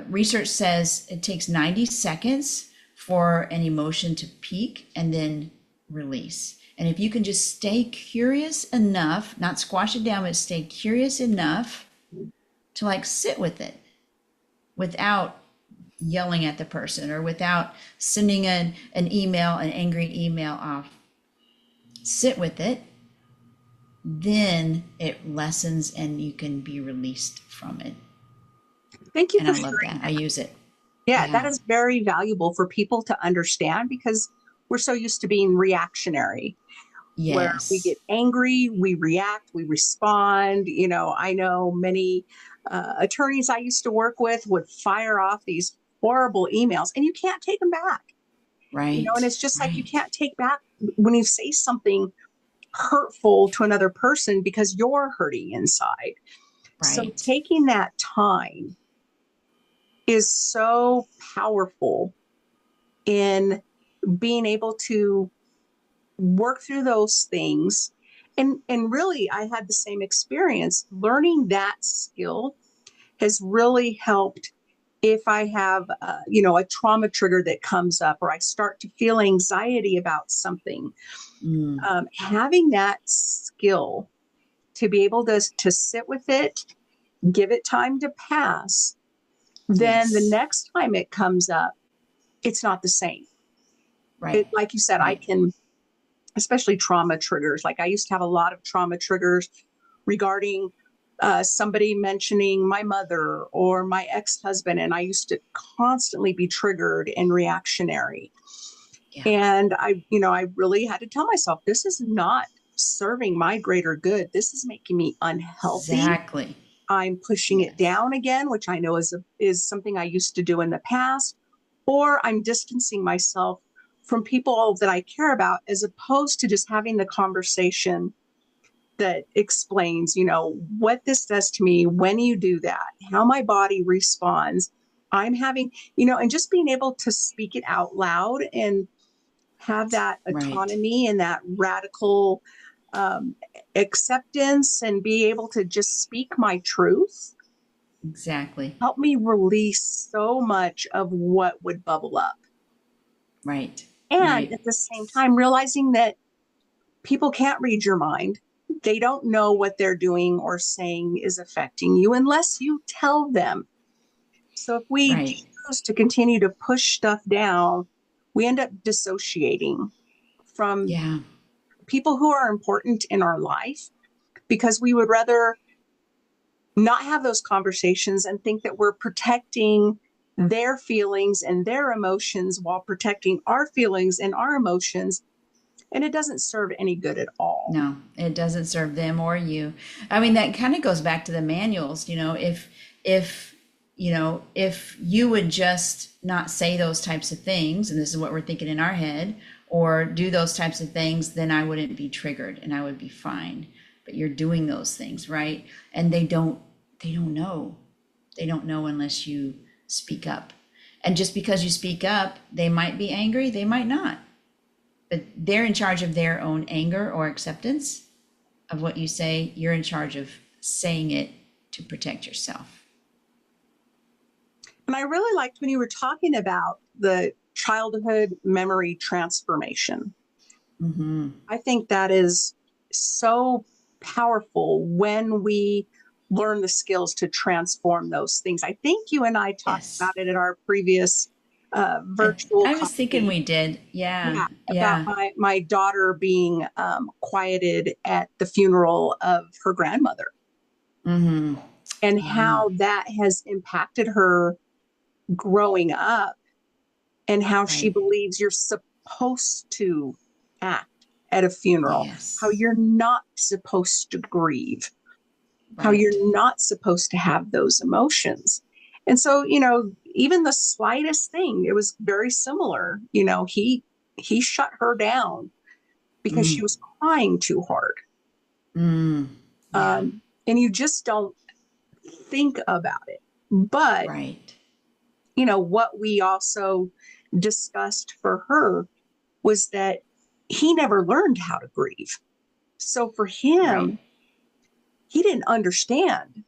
research says it takes 90 seconds for an emotion to peak and then release. And if you can just stay curious enough, not squash it down, but stay curious enough to sit with it without yelling at the person or without sending an angry email off. Sit with it, then it lessens and you can be released from it. Thank you And for I love sharing that. that. I use it. Yeah, that Yeah. is very valuable for people to understand because we're so used to being reactionary, where we Yes. get angry, we react, we respond. I know many attorneys I used to work with would fire off these horrible emails and you can't take them back. And Right. it's just like you Right. can't take back when you say something hurtful to another person because you're hurting inside. So Right. taking that time is so powerful in being able to work through those things. And really, I had the same experience. Learning that skill has really helped if I have, a trauma trigger that comes up or I start to feel anxiety about something. Having that skill to be able to sit with it, give it time to pass, then the Yes. next time it comes up, it's not the same. Right. Like you said, I Right. can, especially trauma triggers. Like I used to have a lot of trauma triggers regarding somebody mentioning my mother or my ex-husband, and I used to constantly be triggered and reactionary. Yeah. And I really had to tell myself, this is not serving my greater good. This is making me unhealthy. Exactly. I'm pushing it Yes. down again, which I know is something I used to do in the past, or I'm distancing myself from people that I care about, as opposed to just having the conversation that explains, what this does to me when you do that, how my body responds. I'm having, and just being able to speak it out loud and have that Right. autonomy and that radical um, acceptance and be able to just speak my truth Exactly. help me release so much of what would bubble up. Right. And Right. at the same time, realizing that people can't read your mind. They don't know what they're doing or saying is affecting you unless you tell them. So if we Right. choose to continue to push stuff down, we end up dissociating from Yeah. people who are important in our life because we would rather not have those conversations and think that we're protecting their feelings and their emotions while protecting our feelings and our emotions. And it doesn't serve any good at all. No, it doesn't serve them or you. I mean, that kind of goes back to the manuals, if if you would just not say those types of things, and this is what we're thinking in our head, or do those types of things, then I wouldn't be triggered and I would be fine. But you're doing those things, right? And they don't know. They don't know unless you speak up. And just because you speak up, they might be angry, they might not, but they're in charge of their own anger or acceptance of what you say. You're in charge of saying it to protect yourself. And I really liked when you were talking about the childhood memory transformation. Mm-hmm. I think that is so powerful when we learn the skills to transform those things. I think you and I talked Yes. about it at our previous I, virtual I was thinking coffee. we did. Yeah. Yeah, about Yeah. my daughter being quieted at the funeral of her grandmother Mm-hmm. and Yeah. how that has impacted her growing up and how she Right. believes you're supposed to act at a funeral, how Yes. you're not supposed to grieve, how Right. you're not supposed to have those emotions. And so, even the slightest thing, it was very similar. He shut her down because she Mm. was crying too hard. Mm. Yeah. And you just don't think about it. But, Right. what we also discussed for her was that he never learned how to grieve. So for Right. him, he didn't understand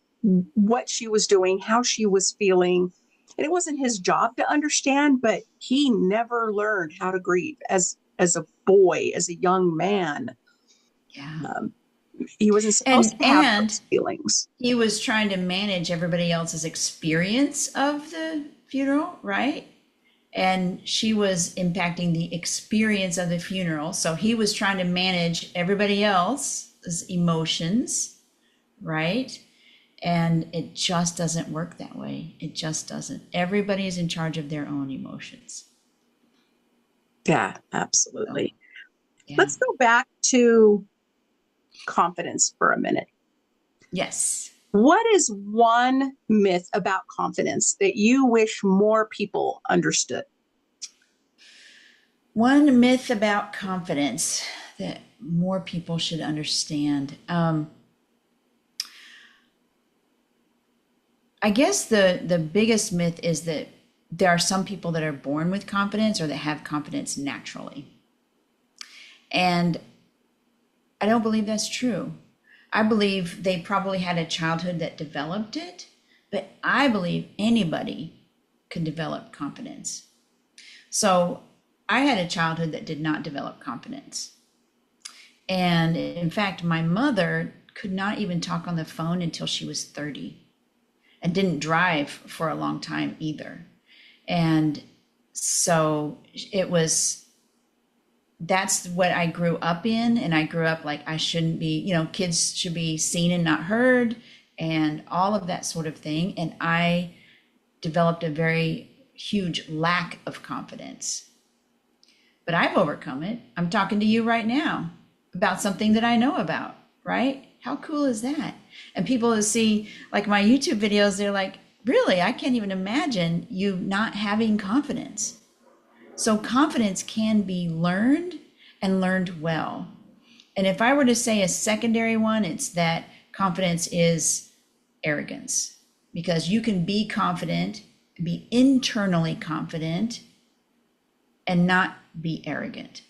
what she was doing, how she was feeling. And it wasn't his job to understand, but he never learned how to grieve as a boy, as a young man. Yeah. Um, he wasn't supposed And to have and those feelings. he was trying to manage everybody else's experience of the funeral, right? And she was impacting the experience of the funeral. So he was trying to manage everybody else's emotions, right? And it just doesn't work that way. It just doesn't. Everybody is in charge of their own emotions. Yeah, So, absolutely. yeah. Let's go back to confidence for a minute. Yes. What is one myth about confidence that you wish more people understood? One myth about confidence that more people should understand. I guess the biggest myth is that there are some people that are born with confidence or that have confidence naturally. And I don't believe that's true. I believe they probably had a childhood that developed it, but I believe anybody can develop confidence. So I had a childhood that did not develop confidence. And in fact, my mother could not even talk on the phone until she was 30 and didn't drive for a long time either. And so it was, that's what I grew up in. And I grew up like I shouldn't be, kids should be seen and not heard. and all of that sort of thing. And I developed a very huge lack of confidence. But I've overcome it. I'm talking to you right now about something that I know about, right? How cool is that? And people who see like my YouTube videos, they're like, really, I can't even imagine you not having confidence. So confidence can be learned and learned well. And if I were to say a secondary one, it's that confidence is arrogance, because you can be confident, be internally confident, and not be arrogant.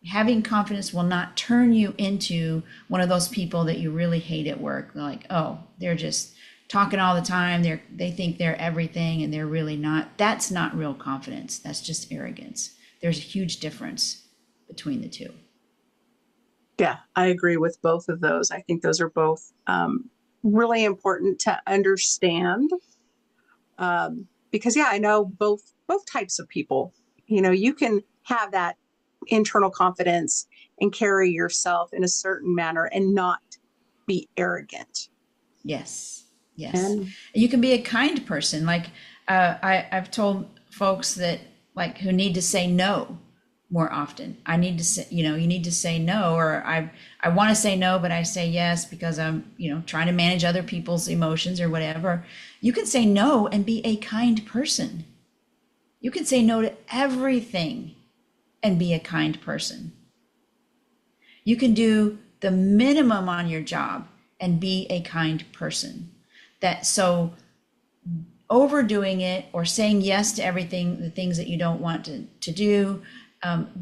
Having confidence will not turn you into one of those people that you really hate at work. They're like, oh, they're just talking all the time. They think they're everything and they're really not. That's not real confidence. That's just arrogance. There's a huge difference between the two. Yeah, I agree with both of those. I think those are both really important to understand, because yeah, I know both types of people. You can have that internal confidence and carry yourself in a certain manner and not be arrogant. Yes, yes. And You can be a kind person. Like I've told folks that like who need to say no more often. I need to say, you need to say no, or I want to say no, but I say yes because I'm, trying to manage other people's emotions or whatever. You can say no and be a kind person. You can say no to everything and be a kind person. You can do the minimum on your job and be a kind person. So overdoing it or saying yes to everything, the things that you don't want to do,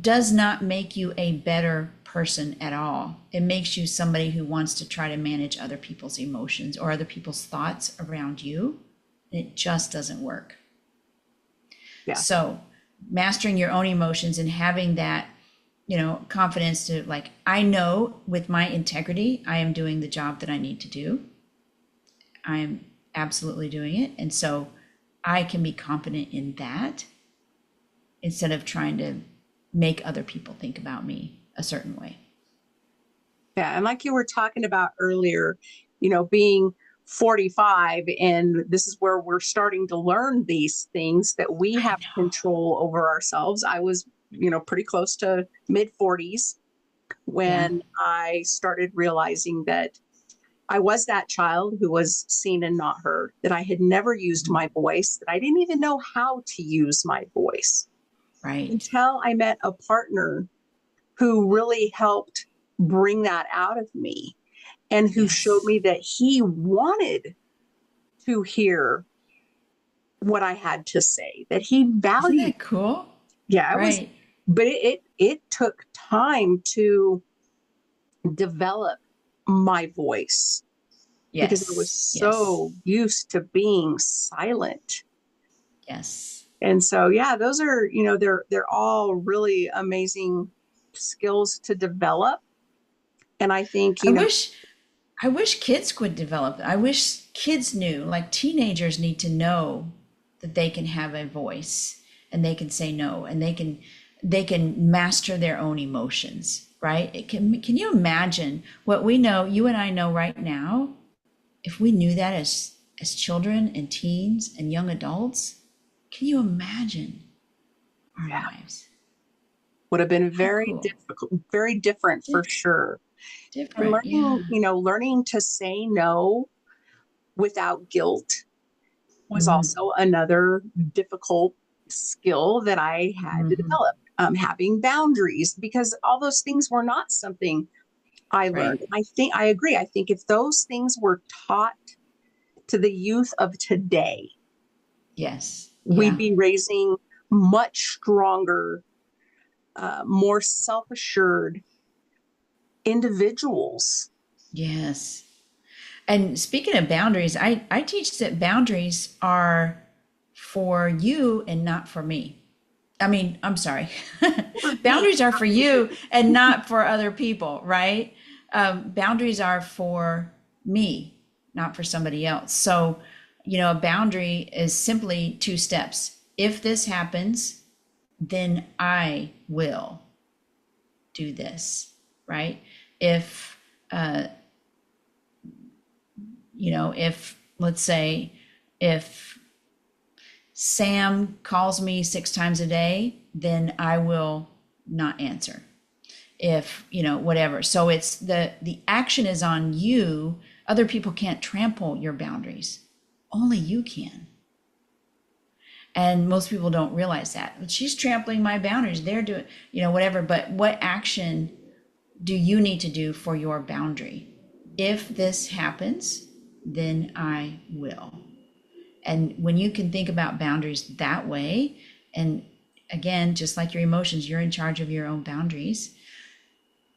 does not make you a better person at all. It makes you somebody who wants to try to manage other people's emotions or other people's thoughts around you. It just doesn't work. yeah, So mastering your own emotions and having that, confidence to like, I know with my integrity, I am doing the job that I need to do. I am absolutely doing it. And so I can be confident in that instead of trying to make other people think about me a certain way. yeah. And like you were talking about earlier, being 45, and this is where we're starting to learn these things that we I have control over ourselves. I was, pretty close to mid 40s Yeah. when I started realizing that I was that child who was seen and not heard, that I had never used my voice, that I didn't even know how to use my voice Right. until I met a partner who really helped bring that out of me and who showed Yes. me that he wanted to hear what I had to say, that he Isn't valued. that cool? Yeah, it was, Right. but it took time to develop my voice because I was Yes. Yes. so used to being silent. Yes. And so, yeah, those are, they're all really amazing skills to develop. And I think, I wish I wish kids could develop. I wish kids knew, like teenagers need to know that they can have a voice and they can say no and they can master their own emotions, right? Can you imagine what we know, you and I know right now, if we knew that as children and teens and young adults? Can you imagine our yeah, lives? would have been How very cool. difficult, very different for Dif- sure. And Different, yeah. learning to say no without guilt was Mm-hmm. also another difficult skill that I had to Mm-hmm. develop. Having boundaries, because all those things were not something I learned. Right. And I think I agree. I think if those things were taught to the youth of today, Yes. we'd Yeah. be raising much stronger, more self assured individuals. Yes. And speaking of boundaries, I teach that boundaries are for you and not for me. I mean, I'm sorry. For me, Boundaries are for you and not for other people, right? Boundaries are for me, not for somebody else. So, a boundary is simply two steps. If this happens, then I will do this, right? If If, let's say, if Sam calls me 6 times a day, then I will not answer. If, whatever. So it's the action is on you. Other people can't trample your boundaries. Only you can. And most people don't realize that. She's trampling my boundaries. They're doing, whatever. But what action do you need to do for your boundary? If this happens, then I will. And when you can think about boundaries that way, and again, just like your emotions, you're in charge of your own boundaries.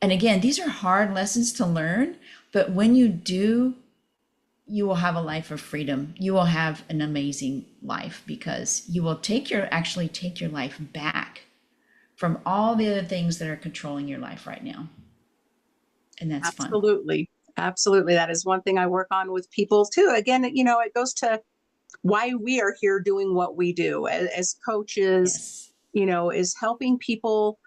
And again, these are hard lessons to learn, but when you do, you will have a life of freedom. You will have an amazing life because you will actually take your life back from all the other things that are controlling your life right now. And that's fun. Absolutely. Absolutely. That is one thing I work on with people too. Again, it goes to why we are here doing what we do as coaches, Yes. is helping people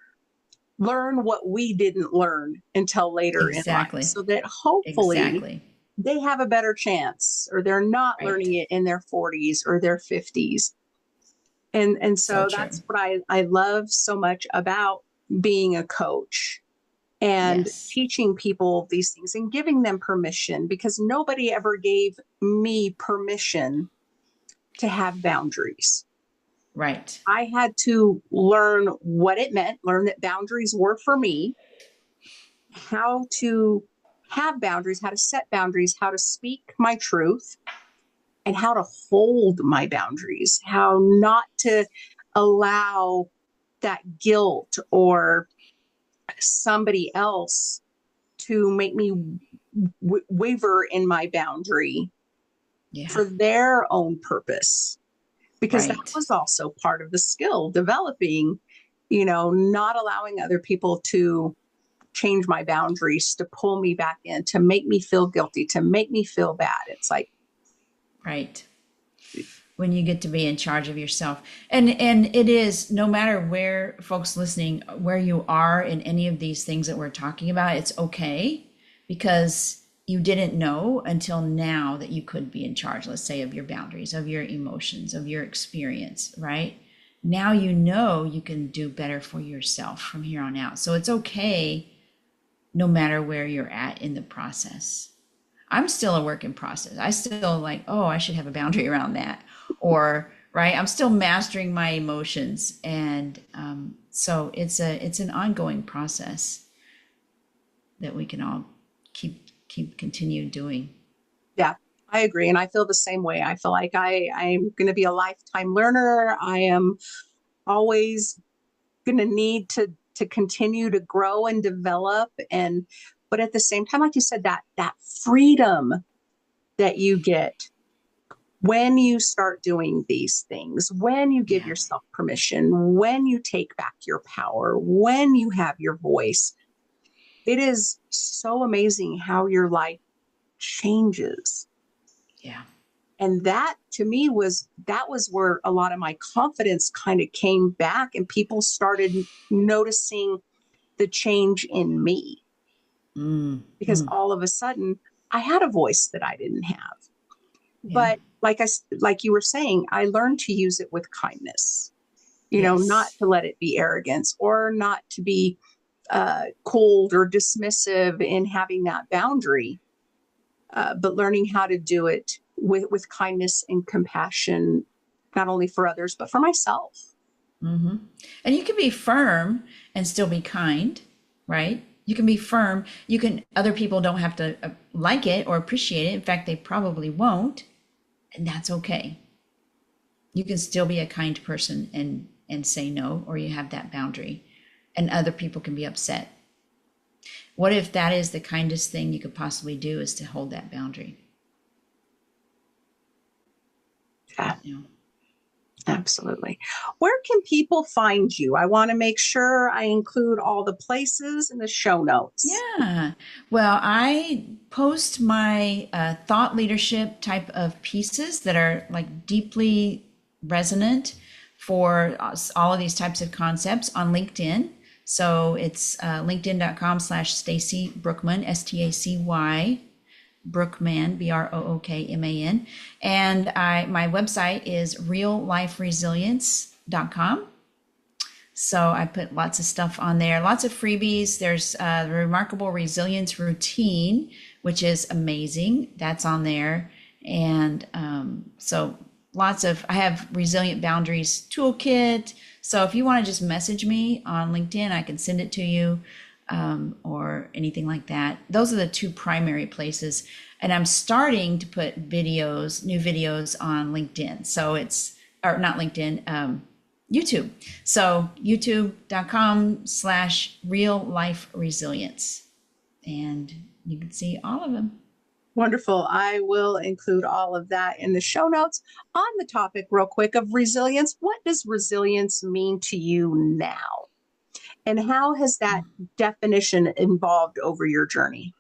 learn what we didn't learn until later in life, Exactly. so that hopefully Exactly. they have a better chance, or they're not Right. learning it in their 40s or their 50s. And So so true. that's what I love so much about being a coach and Yes. teaching people these things and giving them permission, because nobody ever gave me permission to have boundaries. Right. I had to learn what it meant, learn that boundaries were for me, how to have boundaries, how to set boundaries, how to speak my truth, and how to hold my boundaries, how not to allow that guilt or somebody else to make me waver in my boundary Yeah. for their own purpose. Because that Right. was also part of the skill developing, not allowing other people to change my boundaries, to pull me back in, to make me feel guilty, to make me feel bad. It's like, Right. When you get to be in charge of yourself. And it is, no matter where, folks listening, where you are in any of these things that we're talking about, it's okay, because you didn't know until now that you could be in charge, let's say, of your boundaries, of your emotions, of your experience, right? Now you can do better for yourself from here on out. So it's okay no matter where you're at in the process. I'm still a work in process. I still like, oh, I should have a boundary around that. Or, right, I'm still mastering my emotions. And so it's an ongoing process that we can all continue doing. yeah, I agree. And I feel the same way. I feel like I'm going to be a lifetime learner. I am always going to need to continue to grow and develop. But at the same time, like you said, that freedom that you get when you start doing these things, when you give Yeah. yourself permission, when you take back your power, when you have your voice, it is so amazing how your life changes. Yeah. And that to me was where a lot of my confidence kind of came back, and people started noticing the change in me, because Mm. all of a sudden I had a voice that I didn't have. Yeah. But like you were saying, I learned to use it with kindness, not Yes. to let it be arrogance, or not to be cold or dismissive in having that boundary, but learning how to do it with kindness and compassion, not only for others, but for myself. And you can be firm and still be kind, right? You can be firm. Other people don't have to like it or appreciate it. In fact, they probably won't. And that's okay. You can still be a kind person and say no, or you have that boundary, and other people can be upset. What if that is the kindest thing you could possibly do, is to hold that boundary? Yeah, You know? absolutely. Where can people find you? I want to make sure I include all the places in the show notes. Yeah. Well, I post my thought leadership type of pieces that are like deeply resonant for all of these types of concepts on LinkedIn. So it's linkedin.com/Stacy Brookman, Stacy Brookman, Brookman. And my website is realliferesilience.com. So I put lots of stuff on there, lots of freebies. There's the Remarkable Resilience Routine, which is amazing. That's on there. And so I have Resilient Boundaries Toolkit. So if you want to just message me on LinkedIn, I can send it to you, or anything like that. Those are the two primary places. And I'm starting to put new videos on LinkedIn. So or not LinkedIn, YouTube. So youtube.com/realliferesilience. And you can see all of them. Wonderful. I will include all of that in the show notes. On the topic, real quick, of resilience, what does resilience mean to you now? And how has that definition evolved over your journey?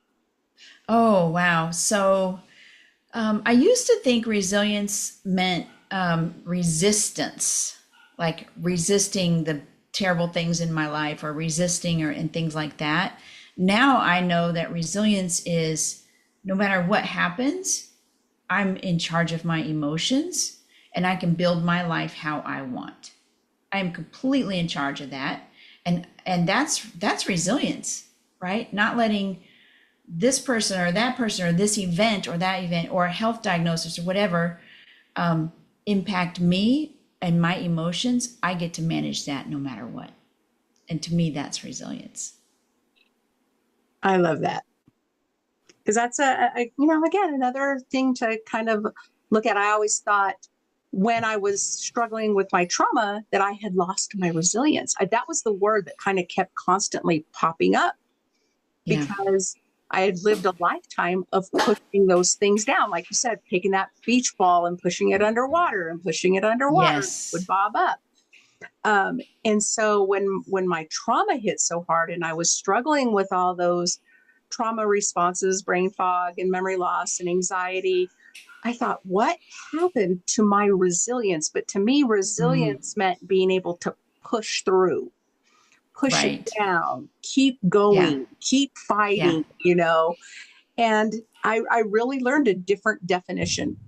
Oh, wow. So I used to think resilience meant resistance, like resisting the terrible things in my life or resisting and things like that. Now I know that resilience is no matter what happens, I'm in charge of my emotions and I can build my life how I want. I am completely in charge of that. And that's resilience, right? Not letting this person or that person or this event or that event or a health diagnosis or whatever impact me and my emotions. I get to manage that no matter what. And to me, that's resilience. I love that. Because that's again, another thing to kind of look at. I always thought when I was struggling with my trauma that I had lost my resilience. That was the word that kind of kept constantly popping up, Yeah. because I had lived a lifetime of pushing those things down. Like you said, taking that beach ball and pushing it underwater and pushing it underwater would Yes. bob up. And so when my trauma hit so hard and I was struggling with all those trauma responses, brain fog and memory loss and anxiety, I thought, what happened to my resilience? But to me, resilience meant being able to push through, push it Right. down, keep Yeah. going, keep Yeah. fighting, And I really learned a different definition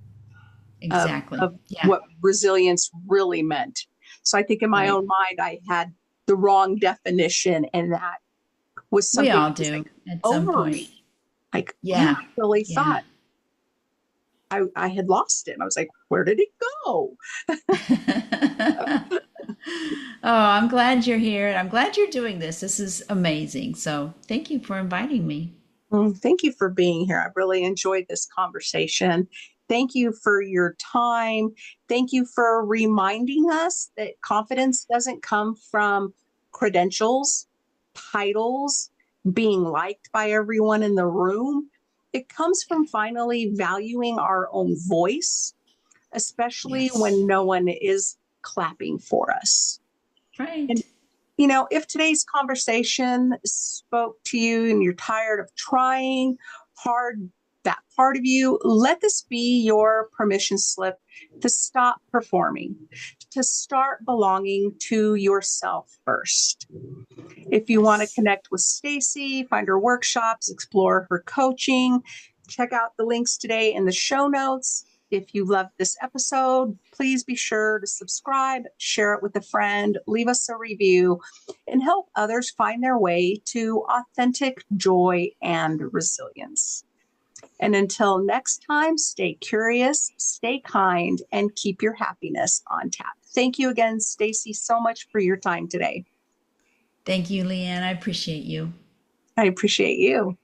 Exactly. of Yeah. what resilience really meant. So I think in my Right. own mind, I had the wrong definition, and that was We something all that was do like at some over point. me. Like, man, Yeah. I really Yeah. thought I had lost it. And I was like, where did it go? Oh, I'm glad you're here. I'm glad you're doing this. This is amazing. So thank you for inviting me. Thank you for being here. I really enjoyed this conversation. Thank you for your time. Thank you for reminding us that confidence doesn't come from credentials, titles, being liked by everyone in the room. It comes from finally valuing our own voice, especially Yes. when no one is clapping for us. And Right. if today's conversation spoke to you and you're tired of trying hard, that part of you, let this be your permission slip to stop performing, to start belonging to yourself first. If you want to Yes. connect with Stacy, find her workshops, explore her coaching, check out the links today in the show notes. If you loved this episode, please be sure to subscribe, share it with a friend, leave us a review, and help others find their way to authentic joy and resilience. And until next time, stay curious, stay kind, and keep your happiness on tap. Thank you again, Stacy, so much for your time today. Thank you, Leann. I appreciate you. I appreciate you.